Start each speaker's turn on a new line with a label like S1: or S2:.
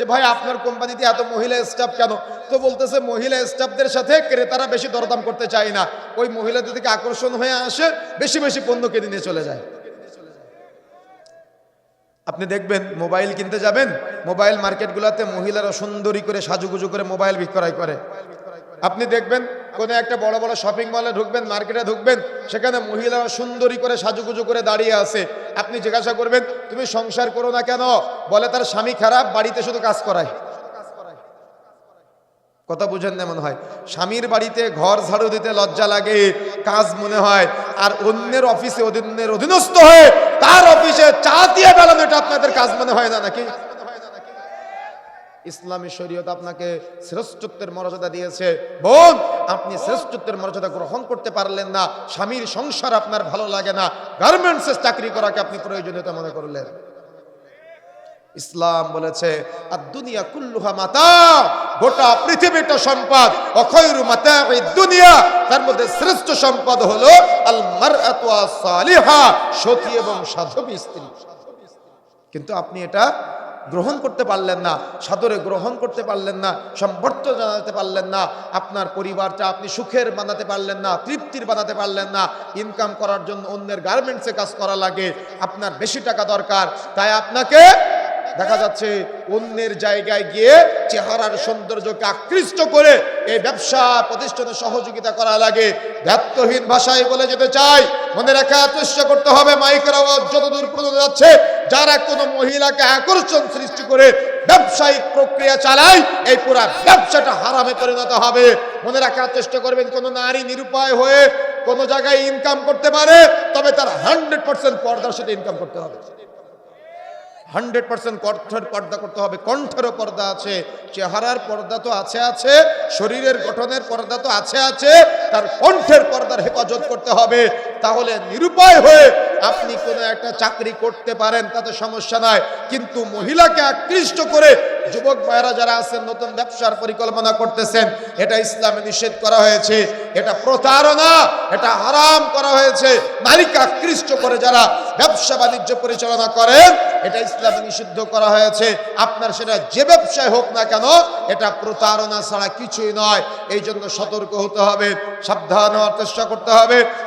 S1: যে ভাই আপনার কোম্পানিতে এত মহিলা স্টাফ কেন? তো বলতেছে মহিলা স্টাফদের সাথে ক্রেতারা বেশি দরদাম করতে চায় না, ওই মহিলাদের থেকে আকর্ষণ হয়ে আসে, বেশি বেশি পণ্য কিনে নিয়ে চলে যায়। আপনি দেখবেন মোবাইল কিনতে যাবেন, মোবাইল মার্কেটগুলোতে মহিলারা সুন্দরী করে সাজুগুজু করে মোবাইল বিক্রয় করে। আপনি দেখবেন কোনো একটা বড় বড় শপিং মলে ঢুকবেন, মার্কেটে ঢুকবেন, সেখানে মহিলারা সুন্দরী করে সাজুগুজু করে দাঁড়িয়ে আছে। আপনি জিজ্ঞাসা করবেন তুমি সংসার করো না কেন? বলে তার স্বামী খারাপ, বাড়িতে শুধু কাজ করায়। কথা বুঝেন না মনে হয়? স্বামীর বাড়িতে ঘর ঝাড়ু দিতে লজ্জা লাগে, কাজ মনে হয়, আর অন্যের অফিসে অন্যের অধীনস্থ হয়ে তার অফিসে চা দিয়ে বেলানো, এটা আপনাদের কাজ মনে হয় না নাকি? ইসলামী শরীয়ত আপনাকে শ্রেষ্ঠত্বের মর্যাদা দিয়েছে। বোন, আপনি শ্রেষ্ঠত্বের মর্যাদা গ্রহণ করতে পারলেন না, স্বামীর সংসার আপনার ভালো লাগে না, গার্মেন্টসে চাকরি করাকে আপনি প্রয়োজনীয়তা মনে করলেন। ইসলাম বলেছে আদ-দুনিয়া কুল্লুহা মাতা, গোটা পৃথিবীটা সম্পদ, অখয়রু মাতাঈদ দুনিয়া, তার মধ্যে শ্রেষ্ঠ সম্পদ হলো আল মারআতু আস-সালিহা, সতী এবং সাধবী স্ত্রী। কিন্তু আপনি এটা গ্রহণ করতে পারলেন না, সাদরে গ্রহণ করতে পারলেন না, সম্বর্ধনা জানাতে পারলেন না, আপনার পরিবারটা আপনি সুখের বানাতে পারলেন না, তৃপ্তির বানাতে পারলেন না। ইনকাম করার জন্য অন্যের গার্মেন্টসে কাজ করা লাগে, আপনার বেশি টাকা দরকার, তাই আপনাকে দেখা যাচ্ছে অন্যের জায়গায় গিয়ে চেহারার সৌন্দর্যকে আকৃষ্ট করে এই ব্যবসা প্রতিষ্ঠানে সহযোগিতা করা লাগে। দায়িত্বহীন ভাষায় বলে যেতে চাই, মনে রাখা চেষ্টা করতে হবে, মাইকের আওয়াজ যতদূর পর্যন্ত যাচ্ছে, যারা কোনো মহিলাকে আকর্ষণ সৃষ্টি করে ব্যবসায়িক প্রক্রিয়া চালায়, এই পুরা ব্যবসাটা হারামে পরিণত হবে। মনে রাখার চেষ্টা করবেন, কোনো নারী নিরুপায় হয়ে কোনো জায়গায় ইনকাম করতে পারে, তবে তার 100% পর্দার সাথে ইনকাম করতে হবে। 100% কণ্ঠের পর্দা করতে হবে। কণ্ঠেরও পর্দা আছে, চেহারার পর্দা তো আছে, শরীরের গঠনের পর্দা তো আছে, তার কণ্ঠের পর্দার হেফাজত করতে হবে। তাহলে নিরুপায় হয়ে আপনি কোনো একটা চাকরি করতে পারেন, তাতে সমস্যা নাই, কিন্তু মহিলাকে আকৃষ্ট করে যুবক ভাইয়েরা যারা আছেন নতুন ব্যবসার পরিকল্পনা করতেছেন, এটা ইসলামে নিষেধ করা হয়েছে, এটা প্রতারণা, এটা হারাম করা হয়েছে। নারীকে আকৃষ্ট করে যারা ব্যবসা বাণিজ্য পরিচালনা করেন, এটা ইসলামে নিষিদ্ধ করা হয়েছে। আপনার সেটা যে ব্যবসায় হোক না কেন, এটা প্রতারণা ছাড়া কিছুই নয়। এই জন্য সতর্ক হতে হবে, সাবধান হওয়ার চেষ্টা করতে হবে।